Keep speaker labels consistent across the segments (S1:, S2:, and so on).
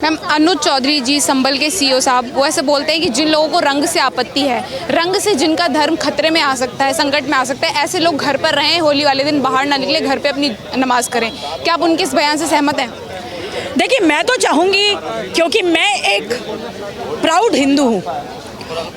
S1: Ma'am, अनुज चौधरी जी संभल के CEO साहब वो ऐसे बोलते हैं कि जिन लोगों को रंग से आपत्ति है, रंग से जिनका धर्म खतरे में आ सकता है, संकट में आ सकता है, ऐसे लोग घर पर रहें, होली वाले दिन बाहर ना निकले, घर पे अपनी नमाज करें। क्या आप उनके इस बयान से सहमत हैं?
S2: देखिए, मैं तो चाहूँगी, क्योंकि मैं एक प्राउड हिंदू हूँ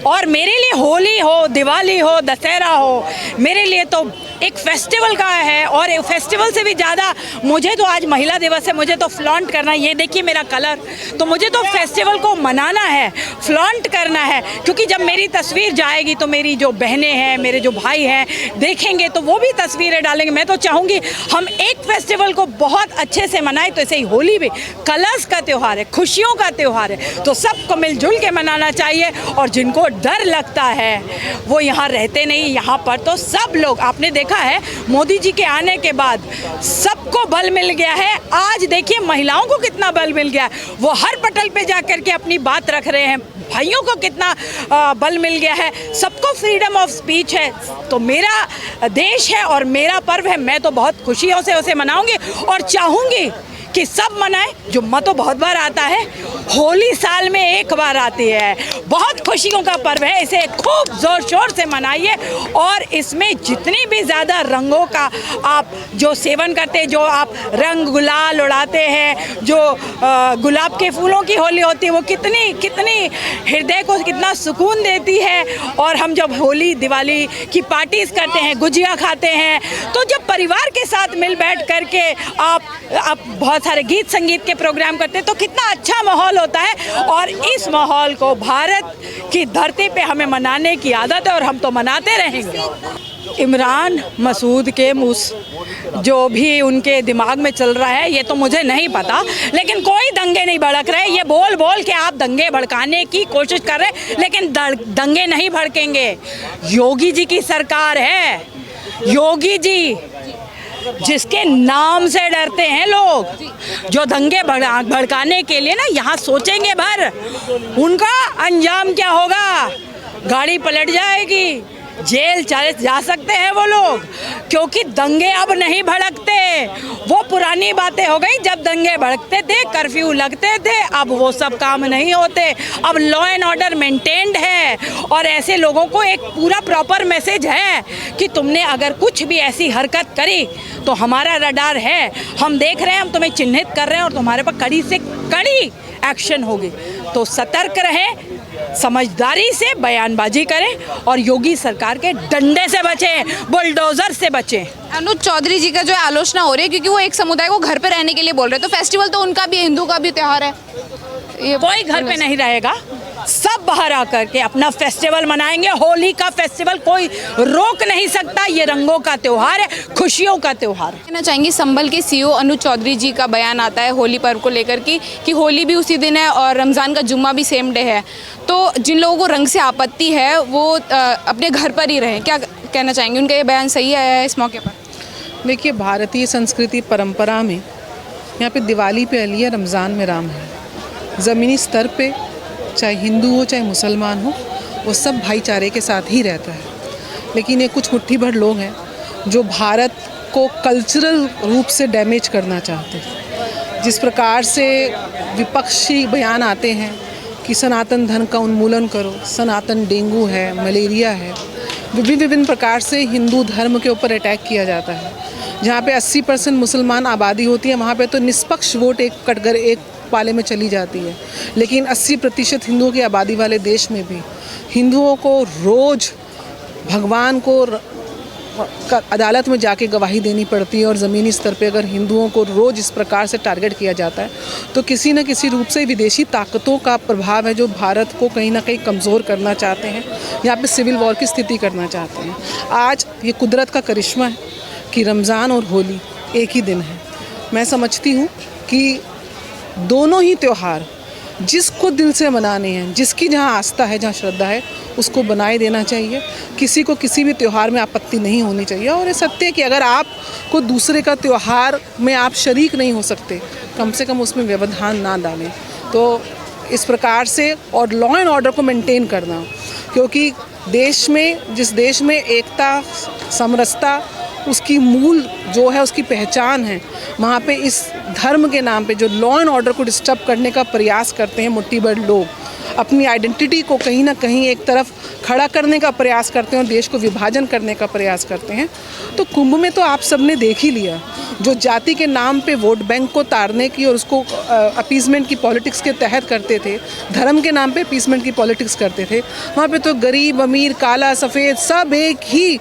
S2: और मेरे लिए होली हो, दिवाली हो, दशहरा हो, मेरे लिए तो एक फेस्टिवल का है। और फेस्टिवल से भी ज़्यादा मुझे तो आज महिला दिवस है, मुझे तो फ्लॉन्ट करना है। ये देखिए मेरा कलर, तो मुझे तो फेस्टिवल को मनाना है, फ्लॉन्ट करना है, क्योंकि जब मेरी तस्वीर जाएगी तो मेरी जो बहनें हैं, मेरे जो भाई हैं देखेंगे तो वो भी तस्वीरें डालेंगे। मैं तो चाहूँगी हम एक फेस्टिवल को बहुत अच्छे से मनाएं। तो ऐसे ही होली भी कलर्स का त्यौहार है, खुशियों का त्यौहार है, तो सबको मिलजुल के मनाना चाहिए। और जिनको डर लगता है वो यहाँ रहते नहीं। यहाँ पर तो सब लोग, आपने देखा है मोदी जी के आने के बाद सबको बल मिल गया है। आज देखिए महिलाओं को कितना बल मिल गया है, वो हर पटल पे जा कर के अपनी बात रख रहे हैं। भाइयों को कितना बल मिल गया है, सबको फ्रीडम ऑफ स्पीच है। तो मेरा देश है और मेरा पर्व है, मैं तो बहुत खुशियों से उसे मनाऊंगी और चाहूँगी कि सब मनाएं। जो तो बहुत बार आता है, होली साल में एक बार आती है, बहुत खुशियों का पर्व है, इसे खूब ज़ोर शोर से मनाइए। और इसमें जितनी भी ज़्यादा रंगों का आप जो सेवन करते हैं, जो आप रंग गुलाल उड़ाते हैं, जो गुलाब के फूलों की होली होती है, वो कितनी हृदय को कितना सुकून देती है। और हम जब होली दिवाली की पार्टीज़ करते हैं, गुजिया खाते हैं, तो जब परिवार के साथ मिल बैठ करके आप बहुत सारे गीत संगीत के प्रोग्राम करते हैं तो कितना अच्छा माहौल होता है। और इस माहौल को भारत की धरती पे हमें मनाने की आदत है और हम तो मनाते रहेंगे। इमरान मसूद के जो भी उनके दिमाग में चल रहा है ये तो मुझे नहीं पता, लेकिन कोई दंगे नहीं भड़क रहे। ये बोल बोल के आप दंगे भड़काने की कोशिश कर रहे हैं, लेकिन दंगे नहीं भड़केंगे। योगी जी की सरकार है, योगी जी जिसके नाम से डरते हैं लोग, जो दंगे भड़काने के लिए ना यहाँ सोचेंगे भर, उनका अंजाम क्या होगा? गाड़ी पलट जाएगी, जेल जा सकते हैं वो लोग, क्योंकि दंगे अब नहीं भड़कते। वो पुरानी बातें हो गई, जब दंगे भड़कते थे, कर्फ्यू लगते थे, अब वो सब काम नहीं होते। अब लॉ एंड ऑर्डर मेंटेन्ड है और ऐसे लोगों को एक पूरा प्रॉपर मैसेज है कि तुमने अगर कुछ भी ऐसी हरकत करी तो हमारा रडार है, हम देख रहे हैं, हम तुम्हें चिन्हित कर रहे हैं और तुम्हारे पर कड़ी से कड़ी एक्शन होगी। तो सतर्क रहें, समझदारी से बयानबाजी करें और योगी सरकार के डंडे से बचें, बुलडोजर से बचें।
S1: अनुज चौधरी जी का जो है आलोचना हो रही है क्योंकि वो एक समुदाय को घर पे रहने के लिए बोल रहे हैं। तो फेस्टिवल तो उनका भी, हिंदू का भी त्यौहार है, ये
S2: कोई घर पे नहीं रहेगा, सब बाहर आकर के अपना फेस्टिवल मनाएंगे। होली का फेस्टिवल कोई रोक नहीं सकता, ये रंगों का त्यौहार है, खुशियों का त्यौहार।
S1: कहना चाहेंगे संभल के सीईओ अनुज चौधरी जी का बयान आता है होली पर्व को लेकर कि होली भी उसी दिन है और रमज़ान का जुम्मा भी सेम डे है, तो जिन लोगों को रंग से आपत्ति है वो अपने घर पर ही रहें। क्या कहना चाहेंगे, उनका ये बयान सही है इस मौके पर?
S3: देखिए, भारतीय संस्कृति परंपरा में यहाँ पे दिवाली पे अली है, रमज़ान में राम है। ज़मीनी स्तर पे चाहे हिंदू हो चाहे मुसलमान हो, वो सब भाईचारे के साथ ही रहता है। लेकिन ये कुछ मुट्ठी भर लोग हैं जो भारत को कल्चरल रूप से डैमेज करना चाहते हैं। जिस प्रकार से विपक्षी बयान आते हैं कि सनातन धर्म का उन्मूलन करो, सनातन डेंगू है, मलेरिया है, विभिन्न प्रकार से हिंदू धर्म के ऊपर अटैक किया जाता है। जहाँ पे 80% मुसलमान आबादी होती है, वहाँ पे तो निष्पक्ष वोट एक पाले में चली जाती है। लेकिन 80% हिंदुओं की आबादी वाले देश में भी हिंदुओं को रोज़ भगवान को अदालत में जाके गवाही देनी पड़ती है। और ज़मीनी स्तर पे अगर हिंदुओं को रोज़ इस प्रकार से टारगेट किया जाता है तो किसी न किसी रूप से विदेशी ताकतों का प्रभाव है जो भारत को कहीं ना कहीं कमज़ोर करना चाहते हैं, यहाँ पे सिविल वॉर की स्थिति करना चाहते हैं। आज ये कुदरत का करिश्मा है कि रमज़ान और होली एक ही दिन है। मैं समझती हूँ कि दोनों ही त्यौहार जिसको दिल से मनाने हैं, जिसकी जहाँ आस्था है, जहाँ श्रद्धा है, उसको बनाए देना चाहिए। किसी को किसी भी त्यौहार में आपत्ति नहीं होनी चाहिए। और ये सत्य है कि अगर आपको दूसरे का त्यौहार में आप शरीक नहीं हो सकते, कम से कम उसमें व्यवधान ना डालें। तो इस प्रकार से और लॉ एंड ऑर्डर को मेंटेन करना, क्योंकि देश में, जिस देश में एकता समरसता उसकी मूल जो है, उसकी पहचान है, वहाँ पे इस धर्म के नाम पे जो लॉ एंड ऑर्डर को डिस्टर्ब करने का प्रयास करते हैं मुट्ठीभर लोग, अपनी आइडेंटिटी को कहीं ना कहीं एक तरफ खड़ा करने का प्रयास करते हैं और देश को विभाजन करने का प्रयास करते हैं। तो कुंभ में तो आप सबने देख ही लिया, जो जाति के नाम पे वोट बैंक को ताड़ने की और उसको अपीजमेंट की पॉलिटिक्स के तहत करते थे, धर्म के नाम पे अपीजमेंट की पॉलिटिक्स करते थे, वहाँ पे तो गरीब अमीर काला सफ़ेद सब एक ही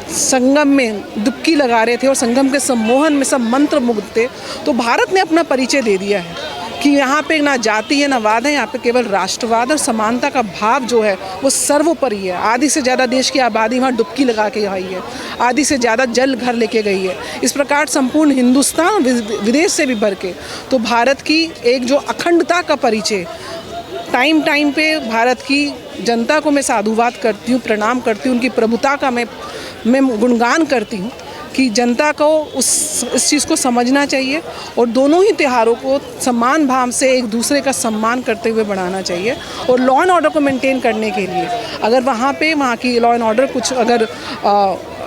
S3: संगम में डुबकी लगा रहे थे और संगम के सम्मोहन में सब मंत्र मुग्ध थे। तो भारत ने अपना परिचय दे दिया है कि यहाँ पे ना जाति है ना वाद है, यहाँ पे केवल राष्ट्रवाद और समानता का भाव जो है वो सर्वोपरि है। आधी से ज़्यादा देश की आबादी वहाँ डुबकी लगा के आई है, आधी से ज़्यादा जल घर लेके गई है। इस प्रकार संपूर्ण हिंदुस्तान विदेश से भी भर के, तो भारत की एक जो अखंडता का परिचय, टाइम टाइम पे भारत की जनता को मैं साधुवाद करती हूँ, प्रणाम करती हूँ, उनकी प्रभुता का मैं गुणगान करती हूँ कि जनता को इस चीज़ को समझना चाहिए और दोनों ही त्योहारों को समान भाव से एक दूसरे का सम्मान करते हुए बढ़ाना चाहिए। और लॉ एंड ऑर्डर को मेंटेन करने के लिए अगर वहाँ की लॉ एंड ऑर्डर कुछ अगर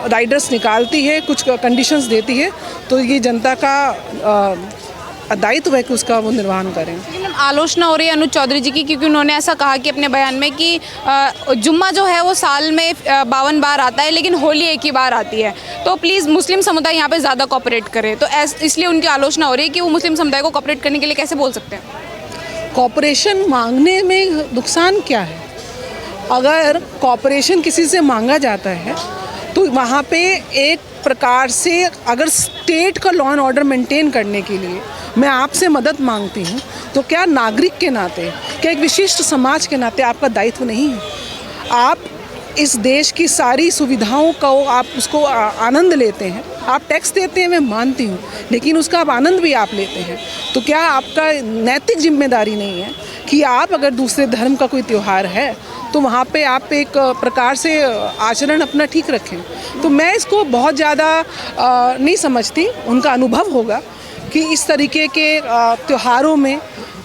S3: राइडर्स निकालती है, कुछ कंडीशंस देती है, तो ये जनता का दायित्व है कि उसका वो निर्वहन करें।
S1: लेकिन आलोचना हो रही है अनुज चौधरी जी की, क्योंकि उन्होंने ऐसा कहा कि अपने बयान में कि जुम्मा जो है वो साल में 52 बार आता है लेकिन होली एक ही बार आती है, तो प्लीज़ मुस्लिम समुदाय यहाँ पे ज़्यादा कोऑपरेट करे। तो इसलिए उनकी आलोचना हो रही है कि वो मुस्लिम समुदाय को कोऑपरेट करने के लिए कैसे बोल सकते हैं।
S3: कोऑपरेशन मांगने में नुकसान क्या है? अगर कोऑपरेशन किसी से मांगा जाता है तो वहाँ पे एक प्रकार से अगर स्टेट का लॉ एंड ऑर्डर मेंटेन करने के लिए मैं आपसे मदद मांगती हूँ, तो क्या नागरिक के नाते, क्या एक विशिष्ट समाज के नाते आपका दायित्व नहीं है? आप इस देश की सारी सुविधाओं का आप उसको आनंद लेते हैं, आप टैक्स देते हैं, मैं मानती हूँ, लेकिन उसका आप आनंद भी आप लेते हैं। तो क्या आपका नैतिक जिम्मेदारी नहीं है कि आप अगर दूसरे धर्म का कोई त्यौहार है तो वहाँ पे आप एक प्रकार से आचरण अपना ठीक रखें? तो मैं इसको बहुत ज़्यादा नहीं समझती, उनका अनुभव होगा कि इस तरीके के त्योहारों में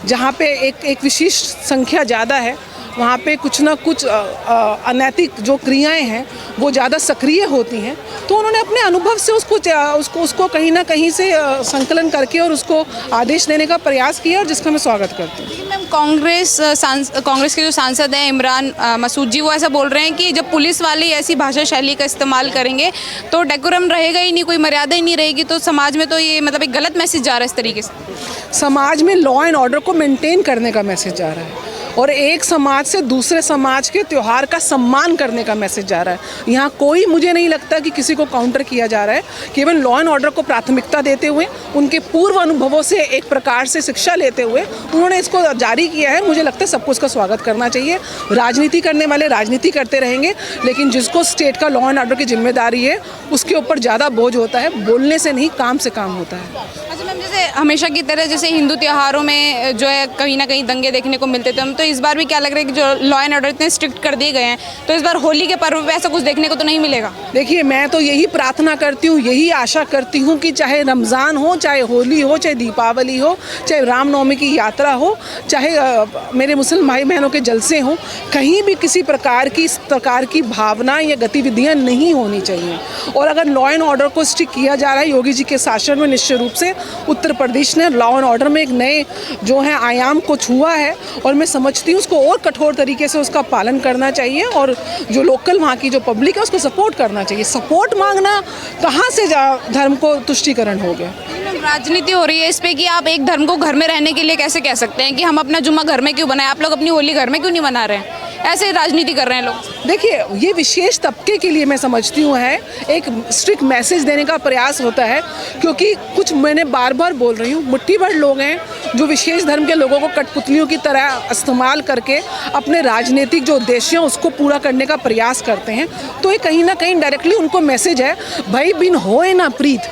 S3: जहाँ पे एक विशिष्ट संख्या ज़्यादा है, वहाँ पे कुछ ना कुछ अनैतिक जो क्रियाएं हैं वो ज़्यादा सक्रिय होती हैं। तो उन्होंने अपने अनुभव से उसको कहीं ना कहीं से संकलन करके और उसको आदेश देने का प्रयास किया, और जिसका मैं स्वागत करती हूँ।
S1: मैम, कांग्रेस के जो सांसद हैं इमरान मसूद जी, वो ऐसा बोल रहे हैं कि जब पुलिस वाले ऐसी भाषा शैली का इस्तेमाल करेंगे तो डेकोरम रहेगा ही नहीं, कोई मर्यादा ही नहीं रहेगी, तो समाज में तो ये मतलब एक गलत मैसेज जा रहा है इस तरीके से।
S3: समाज में लॉ एंड ऑर्डर को मेंटेन करने का मैसेज जा रहा है और एक समाज से दूसरे समाज के त्यौहार का सम्मान करने का मैसेज जा रहा है। यहाँ कोई, मुझे नहीं लगता कि किसी को काउंटर किया जा रहा है। केवल लॉ एंड ऑर्डर को प्राथमिकता देते हुए, उनके पूर्व अनुभवों से एक प्रकार से शिक्षा लेते हुए उन्होंने इसको जारी किया है। मुझे लगता है सबको इसका स्वागत करना चाहिए। राजनीति करने वाले राजनीति करते रहेंगे, लेकिन जिसको स्टेट का लॉ एंड ऑर्डर की जिम्मेदारी है उसके ऊपर ज़्यादा बोझ होता है। बोलने से नहीं, काम से काम होता है।
S1: अच्छा मैम, जैसे हमेशा की तरह जैसे हिंदू त्योहारों में जो है कहीं ना कहीं दंगे देखने को मिलते थे, हम तो इस बार भी क्या लग रहा है कि जो लॉ एंड ऑर्डर इतने स्ट्रिक्ट कर दिए गए हैं, तो इस बार होली के पर्व पे ऐसा कुछ देखने को तो नहीं मिलेगा? देखिए,
S3: मैं तो यही प्रार्थना करती हूँ, यही आशा करती हूँ कि चाहे रमज़ान हो, चाहे होली हो, चाहे दीपावली हो, चाहे रामनवमी की यात्रा हो, चाहे मेरे मुस्लिम भाई बहनों के जलसे हों, कहीं भी किसी प्रकार की भावना या गतिविधियाँ नहीं होनी चाहिए। और अगर लॉ एंड ऑर्डर को स्ट्रिक्ट किया जा रहा है योगी जी के शासन में, निश्चित रूप से उत्तर प्रदेश ने लॉ एंड ऑर्डर में एक नए जो है आयाम को छुआ है, और मैं समझती हूँ उसको और कठोर तरीके से उसका पालन करना चाहिए और जो लोकल वहाँ की जो पब्लिक है उसको सपोर्ट करना चाहिए। सपोर्ट मांगना कहाँ से धर्म को तुष्टीकरण हो गया?
S1: राजनीति हो रही है इस पे कि आप एक धर्म को घर में रहने के लिए कैसे कह सकते हैं कि हम अपना जुम्मा घर में क्यों बनाएं, आप लोग अपनी होली घर में क्यों नहीं मना रहे हैं? ऐसे राजनीति कर रहे हैं लोग।
S3: देखिए, ये विशेष तबके के लिए मैं समझती हूँ है एक स्ट्रिक्ट मैसेज देने का प्रयास होता है, क्योंकि कुछ मैंने बार बार बोल रही हूँ, मुट्ठी भर लोग हैं जो विशेष धर्म के लोगों को कठपुतलियों की तरह इस्तेमाल करके अपने राजनीतिक जो उद्देश्य हैं उसको पूरा करने का प्रयास करते हैं। तो ये कहीं ना कहीं डायरेक्टली उनको मैसेज है, भाई बिन होए ना प्रीत।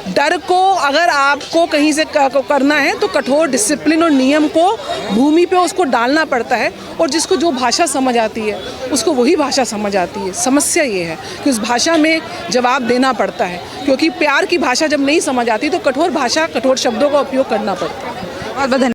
S3: डर को अगर आपको कहीं से करना है तो कठोर डिसिप्लिन और नियम को भूमि पे उसको डालना पड़ता है, और जिसको जो भाषा समझ आती है उसको वही भाषा समझ आती है। समस्या ये है कि उस भाषा में जवाब देना पड़ता है, क्योंकि प्यार की भाषा जब नहीं समझ आती तो कठोर भाषा, कठोर शब्दों का उपयोग करना पड़ता है।
S1: बहुत बहुत